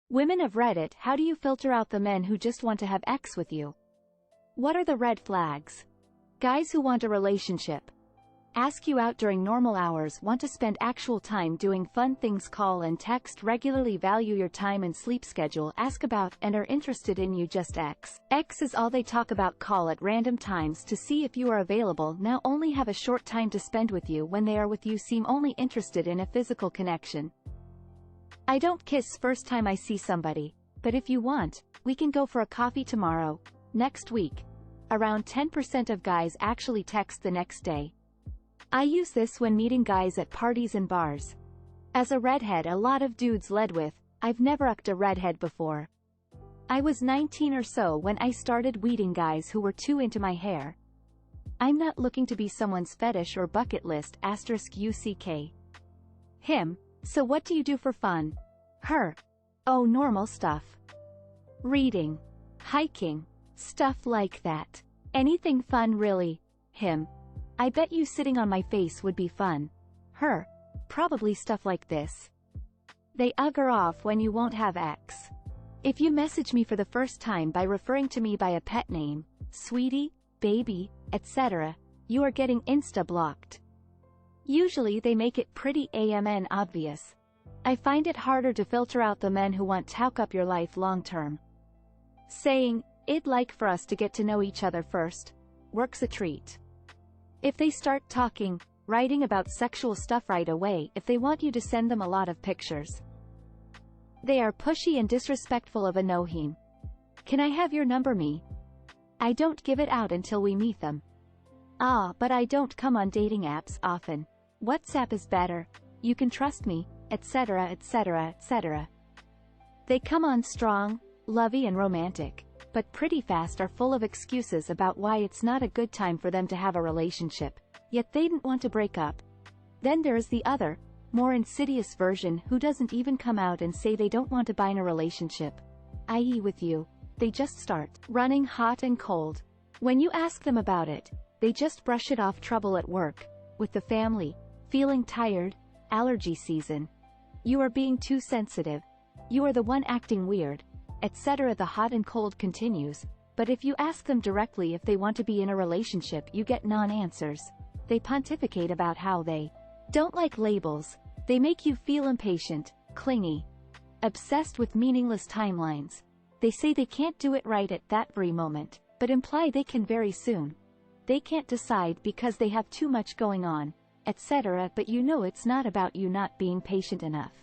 Women of Reddit, how do you filter out the men who just want to have sex with you? What are the red flags? Guys who want a relationship. Ask you out during normal hours, want to spend actual time doing fun things, call and text regularly, value your time and sleep schedule, ask about and are interested in you, just X. X is all they talk about, call at random times to see if you are available, now only have a short time to spend with you, when they are with you seem only interested in a physical connection. I don't kiss first time I see somebody, but if you want, we can go for a coffee tomorrow, next week. Around 10% of guys actually text the next day. I use this when meeting guys at parties and bars. As a redhead, a lot of dudes led with, "I've never ucked a redhead before." I was 19 or so when I started weeding guys who were too into my hair. I'm not looking to be someone's fetish or bucket list, *UCK. Him. So what do you do for fun? Her. Oh, normal stuff. Reading. Hiking. Stuff like that. Anything fun really. Him. I bet you sitting on my face would be fun. Her. Probably stuff like this. They ugger off when you won't have X. If you message me for the first time by referring to me by a pet name, sweetie, baby, etc., you are getting insta-blocked. Usually they make it pretty obvious. I find it harder to filter out the men who want to talk up your life long-term. Saying, "I'd like for us to get to know each other first," works a treat. If they start talking, writing about sexual stuff right away, if they want you to send them a lot of pictures. They are pushy and disrespectful of a no-heme. "Can I have your number me?" I don't give it out until we meet them. "Ah, but I don't come on dating apps often. WhatsApp is better. You can trust me," etc., etc., etc. They come on strong, lovey and romantic, but pretty fast are full of excuses about why it's not a good time for them to have a relationship, yet they didn't want to break up. Then there's the other, more insidious version who doesn't even come out and say they don't want to be in a relationship, i.e. with you. They just start running hot and cold. When you ask them about it, they just brush it off: trouble at work, with the family, feeling tired, allergy season. You are being too sensitive. You are the one acting weird, etc. The hot and cold continues, but if you ask them directly if they want to be in a relationship, you get non-answers. They pontificate about how they don't like labels. They make you feel impatient, clingy, obsessed with meaningless timelines. They say they can't do it right at that very moment, but imply they can very soon. They can't decide because they have too much going on, etc. But you know it's not about you not being patient enough.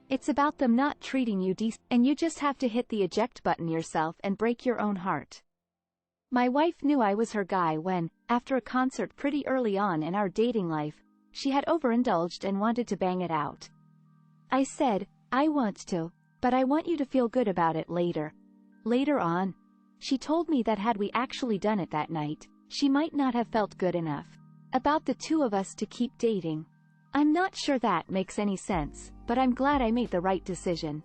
It's about them not treating you decent, and you just have to hit the eject button yourself and break your own heart. My wife knew I was her guy when, after a concert pretty early on in our dating life, she had overindulged and wanted to bang it out. I said, "I want to, but I want you to feel good about it later." Later on, she told me that had we actually done it that night, she might not have felt good enough about the two of us to keep dating. I'm not sure that makes any sense, but I'm glad I made the right decision.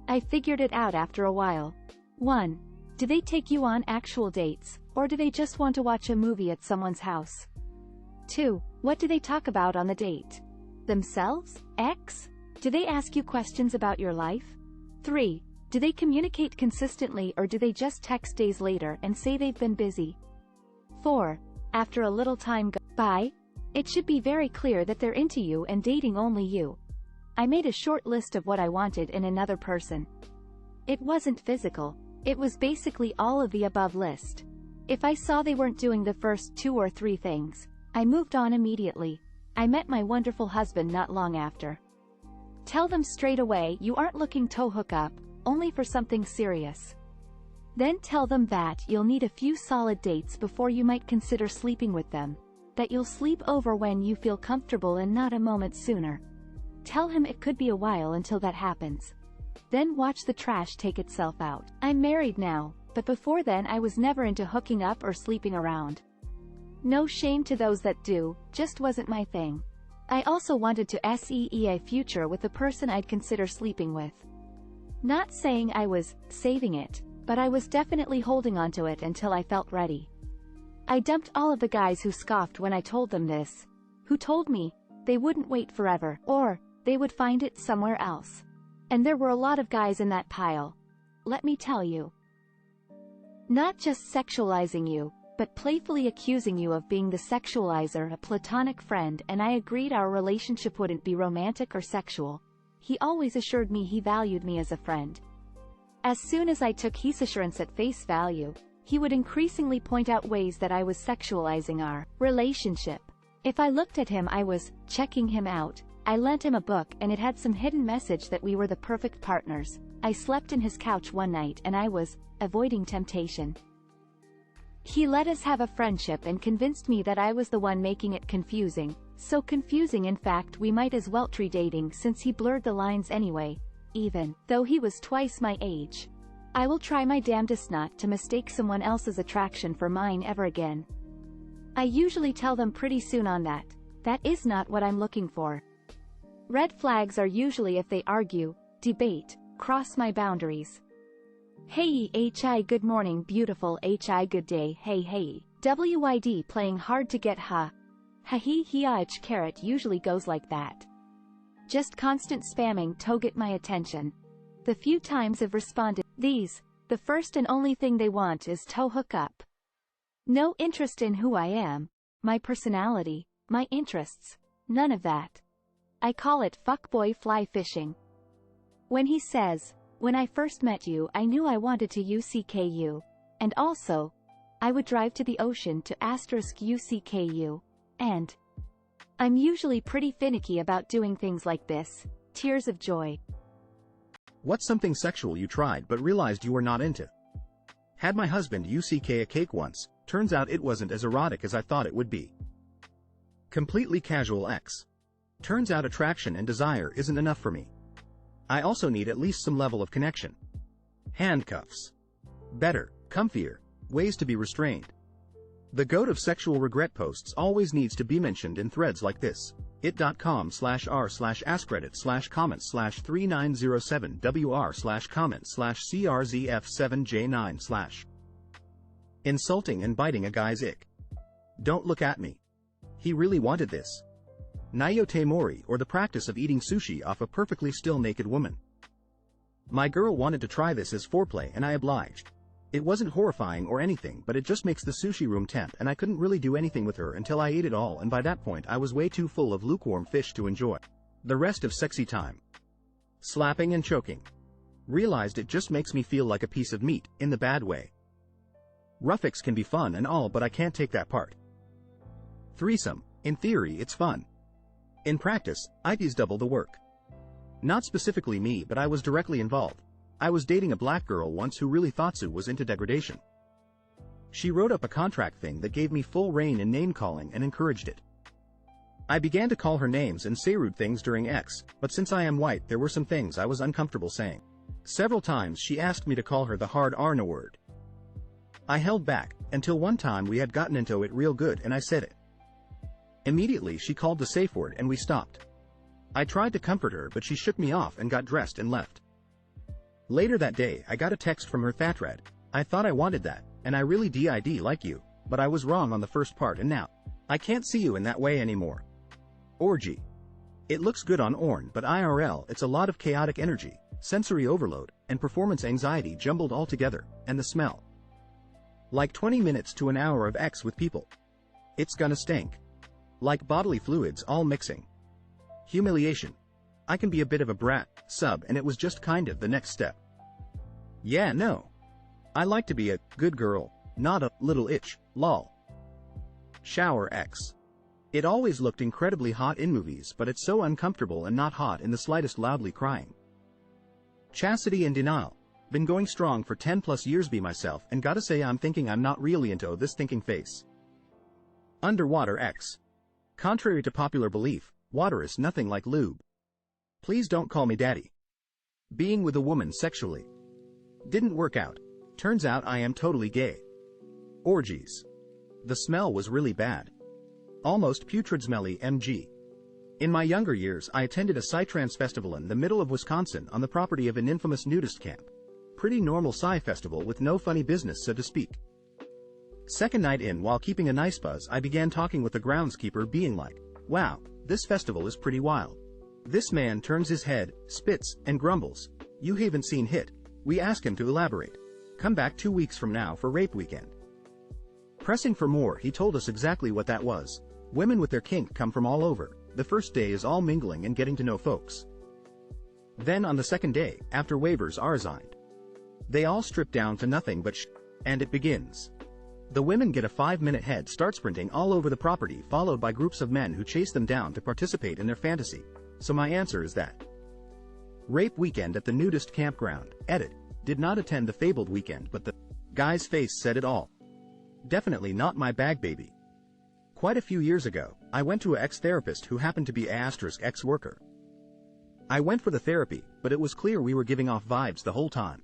I figured it out after a while. 1. Do they take you on actual dates, or do they just want to watch a movie at someone's house? 2. What do they talk about on the date? Themselves? X? Do they ask you questions about your life? 3. Do they communicate consistently, or do they just text days later and say they've been busy? 4. After a little time goes by, it should be very clear that they're into you and dating only you. I made a short list of what I wanted in another person. It wasn't physical. It was basically all of the above list. If I saw they weren't doing the first 2 or 3 things, I moved on immediately. I met my wonderful husband not long after. Tell them straight away you aren't looking to hook up, only for something serious. Then tell them that you'll need a few solid dates before you might consider sleeping with them. That you'll sleep over when you feel comfortable and not a moment sooner. Tell him it could be a while until that happens. Then watch the trash take itself out. I'm married now, but before then I was never into hooking up or sleeping around. No shame to those that do, just wasn't my thing. I also wanted to see a future with the person I'd consider sleeping with. Not saying I was saving it, but I was definitely holding onto it until I felt ready. I dumped all of the guys who scoffed when I told them this, who told me they wouldn't wait forever, or they would find it somewhere else. And there were a lot of guys in that pile. Let me tell you. Not just sexualizing you, but playfully accusing you of being the sexualizer, a platonic friend, and I agreed our relationship wouldn't be romantic or sexual. He always assured me he valued me as a friend. As soon as I took his assurance at face value, he would increasingly point out ways that I was sexualizing our relationship. If I looked at him, I was checking him out. I lent him a book and it had some hidden message that we were the perfect partners. I slept in his couch one night and I was avoiding temptation. He let us have a friendship and convinced me that I was the one making it confusing. So confusing, in fact, we might as well try dating since he blurred the lines anyway, even though he was twice my age. I will try my damnedest not to mistake someone else's attraction for mine ever again. I usually tell them pretty soon on that. That is not what I'm looking for. Red flags are usually if they argue, debate, cross my boundaries. Hey hi good morning beautiful hi good day hey WYD playing hard to get ha he h carrot usually goes like that. Just constant spamming to get my attention. The few times I've responded, these, the first and only thing they want is to hook up. No interest in who I am, my personality, my interests, none of that. I call it fuckboy fly fishing. When he says, when I first met you I knew I wanted to UCKU, and also, I would drive to the ocean to *UCKU, and I'm usually pretty finicky about doing things like this. Tears of joy. What's something sexual you tried but realized you were not into? Had my husband UCK a cake once, turns out it wasn't as erotic as I thought it would be. Completely casual X. Turns out attraction and desire isn't enough for me. I also need at least some level of connection. Handcuffs. Better, comfier, ways to be restrained. The goat of sexual regret posts always needs to be mentioned in threads like this. it.com/r/askreddit/comments/3907wr/comments/CRZF7J9/. Insulting and biting a guy's ick. Don't look at me. He really wanted this. Nayote mori, or the practice of eating sushi off a perfectly still naked woman. My girl wanted to try this as foreplay and I obliged. It wasn't horrifying or anything, but it just makes the sushi room temp and I couldn't really do anything with her until I ate it all, and by that point I was way too full of lukewarm fish to enjoy the rest of sexy time. Slapping and choking. Realized it just makes me feel like a piece of meat, in the bad way. Roughics can be fun and all, but I can't take that part. Threesome. In theory it's fun. In practice, IP's double the work. Not specifically me, but I was directly involved. I was dating a black girl once who really thought Sue was into degradation. She wrote up a contract thing that gave me full reign in name-calling and encouraged it. I began to call her names and say rude things during X, but since I am white there were some things I was uncomfortable saying. Several times she asked me to call her the hard R word. I held back, until one time we had gotten into it real good and I said it. Immediately she called the safe word and we stopped. I tried to comfort her but she shook me off and got dressed and left. Later that day I got a text from her thatred. I thought I wanted that, and I really did like you, but I was wrong on the first part and now I can't see you in that way anymore. Orgy. It looks good on Orn, but IRL it's a lot of chaotic energy, sensory overload, and performance anxiety jumbled all together, and the smell. Like 20 minutes to an hour of X with people. It's gonna stink. Like bodily fluids all mixing. Humiliation. I can be a bit of a brat, sub, and it was just kind of the next step. Yeah, no. I like to be a good girl, not a little itch, lol. Shower X. It always looked incredibly hot in movies, but it's so uncomfortable and not hot in the slightest, loudly crying. Chastity and denial. Been going strong for 10 plus years be myself, and gotta say I'm thinking I'm not really into this thinking face. Underwater X. Contrary to popular belief, water is nothing like lube. Please don't call me daddy. Being with a woman sexually. Didn't work out. Turns out I am totally gay. Orgies. The smell was really bad. Almost putrid smelly MG. In my younger years I attended a psytrance festival in the middle of Wisconsin on the property of an infamous nudist camp. Pretty normal psy festival with no funny business, so to speak. Second night in, while keeping a nice buzz, I began talking with the groundskeeper, being like, wow, this festival is pretty wild. This man turns his head, spits, and grumbles. You haven't seen hit. We ask him to elaborate. Come back 2 weeks from now for rape weekend. Pressing for more, he told us exactly what that was. Women with their kink come from all over. The first day is all mingling and getting to know folks. Then on the second day, after waivers are signed, they all strip down to nothing but and it begins. The women get a 5-minute head start sprinting all over the property, followed by groups of men who chase them down to participate in their fantasy. So my answer is that rape weekend at the nudist campground, edit, did not attend the fabled weekend, but the guy's face said it all. Definitely not my bag, baby. Quite a few years ago, I went to an ex-therapist who happened to be a ex-worker. I went for the therapy, but it was clear we were giving off vibes the whole time.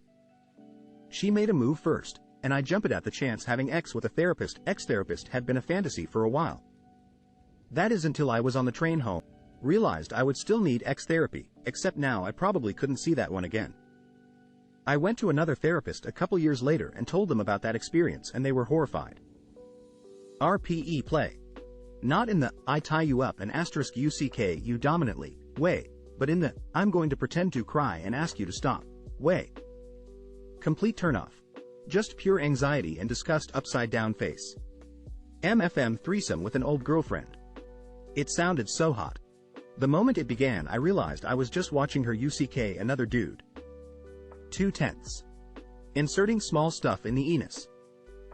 She made a move first, and I jumped at the chance. Having ex with a therapist, ex-therapist had been a fantasy for a while. That is until I was on the train home. Realized I would still need ex-therapy, except now I probably couldn't see that one again. I went to another therapist a couple years later and told them about that experience, and they were horrified. RPE play. Not in the, I tie you up and *UCK you dominantly, way, but in the, I'm going to pretend to cry and ask you to stop, way. Complete turnoff. Just pure anxiety and disgust upside down face. MFM threesome with an old girlfriend. It sounded so hot. The moment it began, I realized I was just watching her UCK another dude. 2/10. Inserting small stuff in the anus.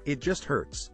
It just hurts.